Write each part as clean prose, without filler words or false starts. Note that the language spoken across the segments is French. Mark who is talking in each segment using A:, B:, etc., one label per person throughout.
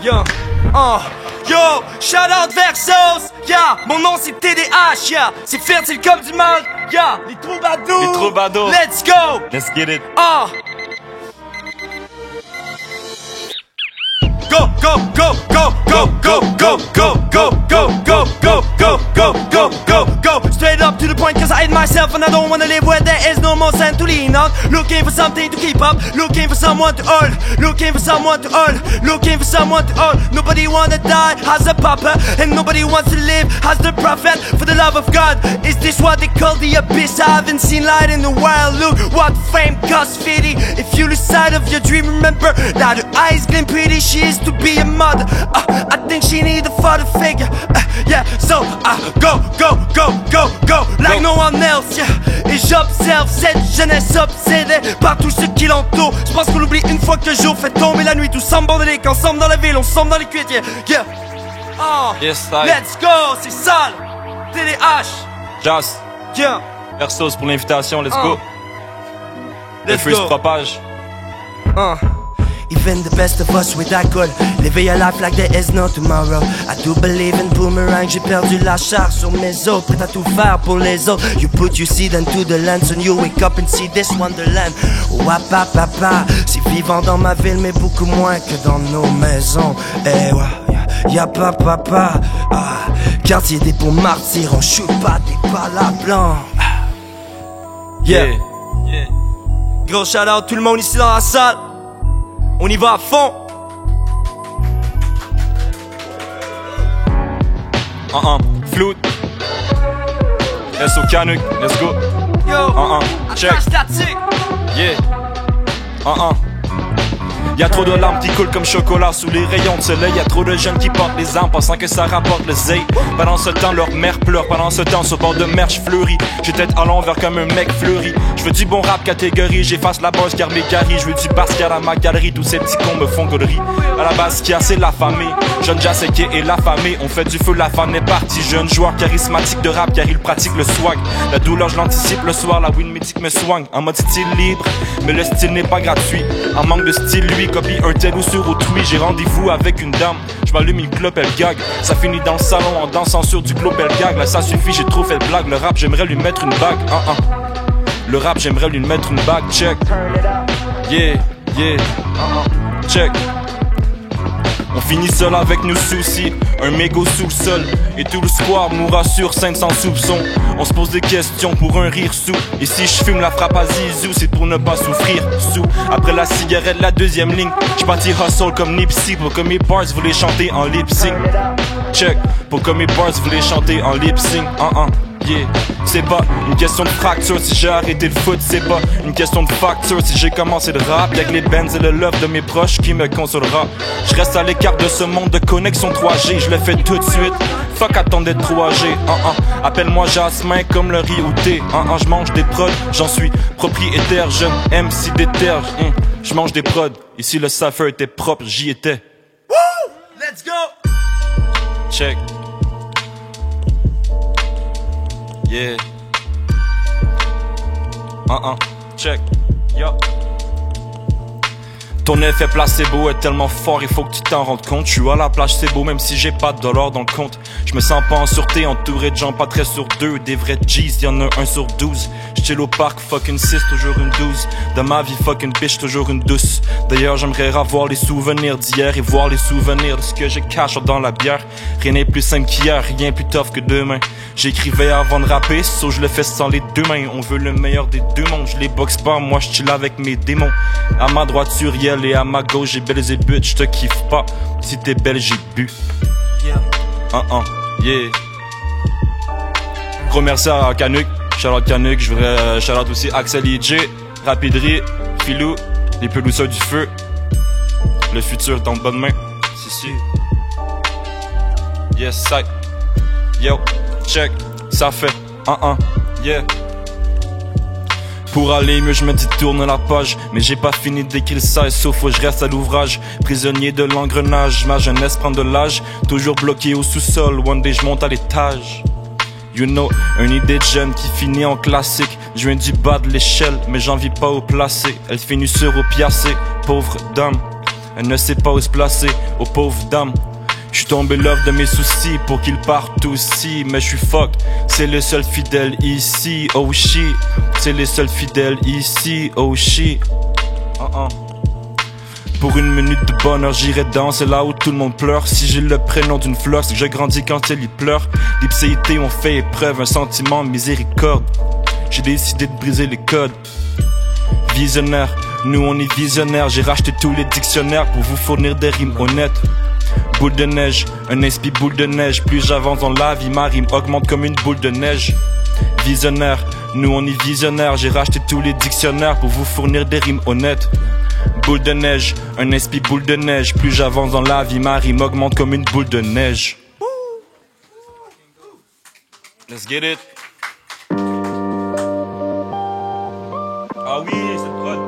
A: Yo, yo, shout out Versos, yeah, mon nom c'est TDH, yeah, c'est fertile comme du mal, yeah, les troubadours, let's go,
B: let's get it,
A: Go, go, go, go, go, go, go, go, go, go, go, go, go, go, go, go, go. Straight up to the point cause I hate myself and I don't wanna live where there is no more sand to lean on. Looking for something to keep up, looking for someone to hold, looking for someone to hold, looking for someone to hold. Nobody wanna die as a pauper and nobody wants to live as the prophet. For the love of God, is this what they call the abyss? I haven't seen light in a while. Look what fame costs 50. If you lose sight of your dream, remember that her eyes gleam pretty. She is to be a mother. I think she need a father figure. Yeah, so go, go, go, go, go, like no one else. Yeah, et j'observe cette jeunesse obsédée par tout ce qui l'entoure. Je pense qu'on oublie une fois que le jour fait tomber la nuit. Tous ensemble bordéliques, ensemble dans la ville, ensemble dans les cuites. Yeah,
B: yes,
A: let's go, c'est sale. TDH,
B: Jazz,
A: yeah,
B: Versos pour l'invitation, let's go. Le
A: Let's
B: feu se
A: go.
B: propage.
A: Even the best of us with alcool. Living a life like there is no tomorrow. I do believe in boomerang. J'ai perdu la charge sur mes os. Prêt à tout faire pour les autres. You put your seed into the land. So you wake up and see this wonderland. Wapa papa. C'est vivant dans ma ville mais beaucoup moins que dans nos maisons. Eh ouais, y'a pas papa. Quartier des bons martyrs. On shoot pas des balles à blanc. Yeah. Gros shout out tout le monde ici dans la salle. On y va à fond.
B: Flute. S.O. Canuck, let's go.
A: Yo,
B: check. Yeah. Y'a trop de larmes qui coulent comme chocolat sous les rayons de soleil. Y'a trop de jeunes qui portent les armes pensant que ça rapporte le zay. Pendant ce temps leur mère pleure, pendant ce temps sur bord de mer j'fleuris. J'ai tête à l'envers comme un mec fleuri. J'veux du bon rap catégorie, j'efface la base car mes caries. J'veux du basket à ma galerie, tous ces petits cons me font gaulerie. À la base qui a c'est la famille, jeune Jaseke et la famille. On fait du feu, la femme est partie. Jeune joueur charismatique de rap car il pratique le swag. La douleur je l'anticipe le soir, la win médic me soigne. En mode style libre, mais le style n'est pas gratuit. En manque de style lui copie un tel ou sur autrui. J'ai rendez-vous avec une dame, je m'allume une clope, elle gag. Ça finit dans le salon en dansant sur du globe, elle gag. Là ça suffit, j'ai trop fait de blague. Le rap j'aimerais lui mettre une bague. Le rap j'aimerais lui mettre une bague. Check. Yeah, yeah. Check. On finit seul avec nos soucis, un mégot sous le sol. Et tout le square mourra sur scène sans soupçon. On se pose des questions pour un rire sous. Et si je fume la frappe à Zizou, c'est pour ne pas souffrir sous. Après la cigarette, la deuxième ligne, j'partis hustle comme Nipsey. Pour que mes bars voulaient chanter en lip-sync. Check, pour que mes bars voulaient chanter en lip-sync. Yeah. C'est pas une question de fracture si j'ai arrêté le foot. C'est pas une question de facture si j'ai commencé le rap. Y'a que les bands et le love de mes proches qui me consolera. Je reste à l'écart de ce monde de connexion 3G. Je le fais tout de suite. Fuck attendre d'être trop âgé. Appelle-moi Jasmin comme le riz ou thé. Je mange des prods, j'en suis propriétaire. Jeune MC déterge. Je mange des prods. Ici le cypher était propre, j'y étais.
A: Woo! Let's go!
B: Check. Yeah. Check. Yo. Ton effet placebo est tellement fort, il faut que tu t'en rendes compte. Je suis à la plage, c'est beau, même si j'ai pas de dollars dans le compte. Je me sens pas en sûreté, entouré de gens pas très sur deux. Des vrais G's, y'en a 1 sur 12. J'chill au parc, fucking 6, toujours une 12. Dans ma vie, fucking bitch, toujours une douce. D'ailleurs, j'aimerais revoir les souvenirs d'hier et voir les souvenirs de ce que je cache dans la bière. Rien n'est plus simple qu'hier, rien plus tough que demain. J'écrivais avant de rapper, so je le fais sans les deux mains. On veut le meilleur des deux mondes, je les boxe pas, moi j'chill avec mes démons. À ma droite, Uriel et à ma gauche, j'ai Belzébuth, j'te kiffe pas. Si t'es belle, j'ai bu. Yeah. Gros merci à Canuck, shout-out Canuck, je voudrais shout-out aussi Axel IJ, Rapiderie, Filou, les pelouseurs du feu. Le futur est en bonne main. Si. Yes, ça. Yo, check, ça fait. Yeah. Pour aller mieux, je me dis tourne la page. Mais j'ai pas fini d'écrire ça et sauf faut je reste à l'ouvrage. Prisonnier de l'engrenage, ma jeunesse prend de l'âge. Toujours bloqué au sous-sol, one day je monte à l'étage. You know, une idée de jeune qui finit en classique. Je viens du bas de l'échelle, mais j'en vis pas au placé. Elle finit sur au piacé, pauvre dame. Elle ne sait pas où se placer, aux pauvres dames. J'suis tombé love de mes soucis pour qu'ils partent aussi. Mais j'suis fuck, c'est les seuls fidèles ici. Oh shit, c'est les seuls fidèles ici. Oh shit. Pour une minute de bonheur, j'irai danser là où tout le monde pleure. Si j'ai le prénom d'une fleur, c'est que j'ai grandi quand elle y pleure. L'ipséité ont fait épreuve, un sentiment de miséricorde. J'ai décidé de briser les codes. Visionnaire, nous on est visionnaires. J'ai racheté tous les dictionnaires pour vous fournir des rimes honnêtes. Boule de neige, un inspi boule de neige. Plus j'avance dans la vie, ma rime augmente comme une boule de neige. Visionnaire, nous on est visionnaires. J'ai racheté tous les dictionnaires pour vous fournir des rimes honnêtes. Boule de neige, un inspi boule de neige. Plus j'avance dans la vie, ma rime augmente comme une boule de neige. Let's get it. Ah oui, cette prod.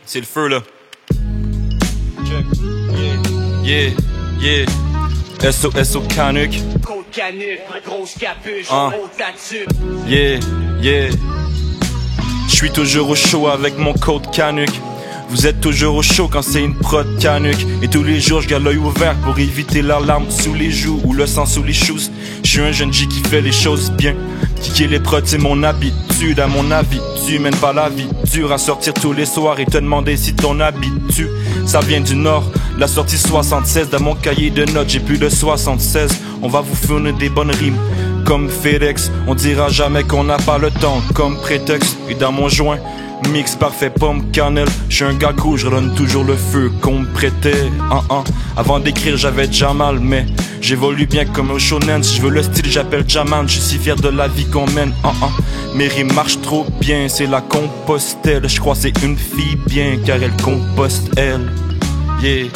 B: C'est le feu là. Check. Yeah, yeah, yeah. SOS au Canuck.
C: Côte Canuck, ma grosse capuche, on monte là-dessus.
B: Yeah, yeah. J'suis toujours au chaud avec mon code Canuck. Vous êtes toujours au chaud quand c'est une prod Canuck. Et tous les jours j'garde l'œil ouvert pour éviter la larme sous les joues ou le sang sous les shoes. J'suis un jeune G qui fait les choses bien. Kicker les prods c'est mon habitude. À mon avis, tu mènes pas la vie dure à sortir tous les soirs et te demander si ton habitude. Ça vient du nord, la sortie 76. Dans mon cahier de notes j'ai plus de 76. On va vous fournir des bonnes rimes comme FedEx. On dira jamais qu'on n'a pas le temps comme prétexte. Et dans mon joint mix parfait, pomme, cannelle. J'suis un gars cool, je redonne toujours le feu qu'on me prêtait. Avant d'écrire, j'avais déjà mal, mais j'évolue bien comme un shonen. Si je veux le style, j'appelle Jaman. Je suis si fier de la vie qu'on mène. Mes rimes marchent trop bien, c'est la Compostelle. Je crois c'est une fille bien, car elle composte elle. Yeah.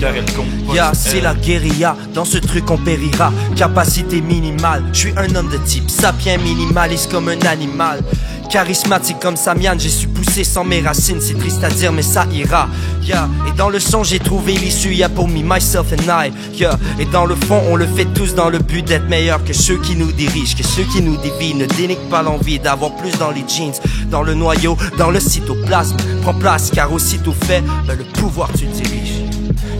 B: Car elle compose.
A: Yeah, c'est la guérilla, dans ce truc on périra. Capacité minimale, je suis un homme de type sapien, minimaliste comme un animal. Charismatique comme Samian, j'ai su pousser sans mes racines. C'est triste à dire mais ça ira. Yeah, et dans le son j'ai trouvé l'issue. Yeah, pour me, myself and I. Yeah, et dans le fond on le fait tous dans le but d'être meilleur que ceux qui nous dirigent, que ceux qui nous dévient. Ne dénigre pas l'envie d'avoir plus dans les jeans, dans le noyau, dans le cytoplasme. Prends place car aussitôt fait, le pouvoir tu diriges.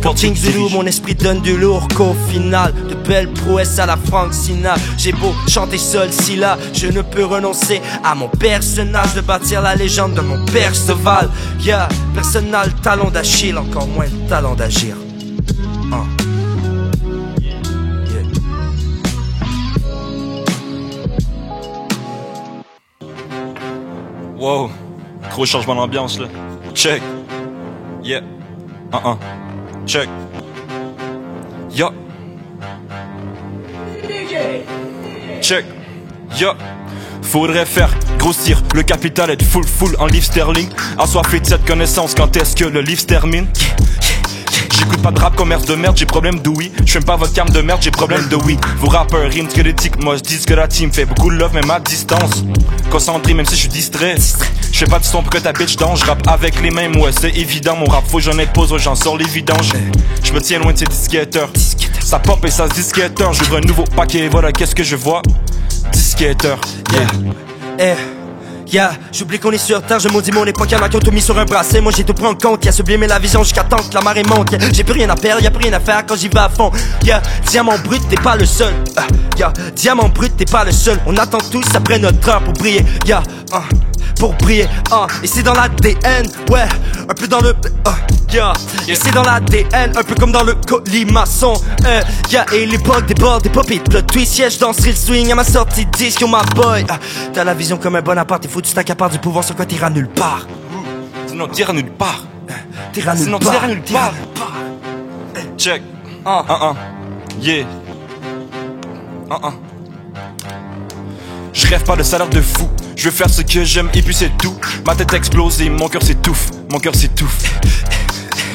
A: Coaching Zulu, mon esprit donne du lourd qu'au final. De belles prouesses à la Frank Sinatra. J'ai beau chanter seul si là, je ne peux renoncer à mon personnage de bâtir la légende de mon Perceval. Yeah, personne n'a le talent d'Achille, encore moins le talent d'agir.
B: Wow, gros changement d'ambiance là. Check. Yeah. Check. Yo. Check. Yo. Faudrait faire grossir le capital, être full en livre sterling. Assoiffé de cette connaissance, quand est-ce que le livre se termine? J'écoute pas de rap, commerce de merde, j'ai problème de oui. J'fume pas votre cam de merde, j'ai problème de oui. Vos rappeurs riment critique, moi j'dis que la team fait beaucoup de love même à distance. Concentré même si je suis distrait. J'fais pas de son pour que ta bitch danse, j'rappe avec les mêmes, ouais c'est évident. Mon rap faut que j'en impose, j'en sors les vidanges. J'me tiens loin de ces disquetteurs. Ça pop et ça se disquetteur, j'ouvre un nouveau paquet, voilà qu'est-ce que je vois. Disquetteur, yeah.
A: Yeah, j'oublie qu'on est sur terre, je maudis mon époque, y'en a qui ont tout mis sur un bracelet. Moi j'ai tout pris en compte, y'a sublimer la vision jusqu'à temps que la marée monte. Yeah, j'ai plus rien à perdre, y'a plus rien à faire quand j'y vais à fond. Yeah, diamant brut, t'es pas le seul. Yeah, diamant brut, t'es pas le seul. On attend tous après notre heure pour briller. Yeah, pour briller, et c'est dans l'ADN, ouais, un peu dans le, et c'est dans l'ADN, un peu comme dans le colimaçon, et l'époque des bords, des pop et plot twist, yeah, j'danserai le swing à ma sortie de disque, yo my boy, t'as la vision comme un bon appart, il faut que tu t'accapares du pouvoir sur quoi t'iras nulle part.
B: Sinon t'iras nulle part.
A: T'iras nulle part.
B: Sinon t'iras nulle part. Check. Yeah. Je rêve pas de salaire de fou. Je veux faire ce que j'aime et puis c'est tout. Ma tête explose et mon cœur s'étouffe. Mon cœur s'étouffe.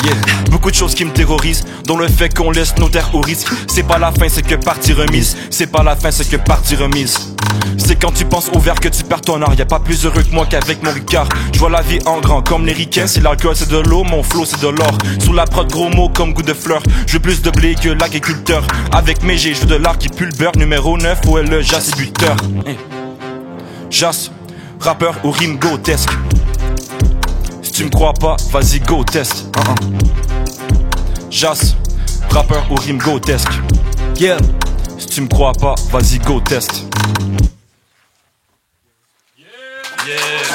B: Yeah. Beaucoup de choses qui me terrorisent, dont le fait qu'on laisse nos terres au risque. C'est pas la fin, c'est que partie remise. C'est pas la fin, c'est que partie remise. C'est quand tu penses au verre que tu perds ton art. Y'a pas plus heureux que moi qu'avec mon Ricard. Je vois la vie en grand comme les ricains. Si l'alcool c'est de l'eau, mon flow c'est de l'or. Sous la prod gros mots comme goût de fleurs. Je veux plus de blé que l'agriculteur. Avec mes G, je veux de l'art qui pue le beurre. Numéro 9, OLE, j'asse buteur. Jas, rappeur ou rime grotesque. Si tu me crois pas, vas-y go test. Jas, rappeur ou rime grotesque.
A: Yeah.
B: Si tu me crois pas, vas-y go test.
A: Yeah.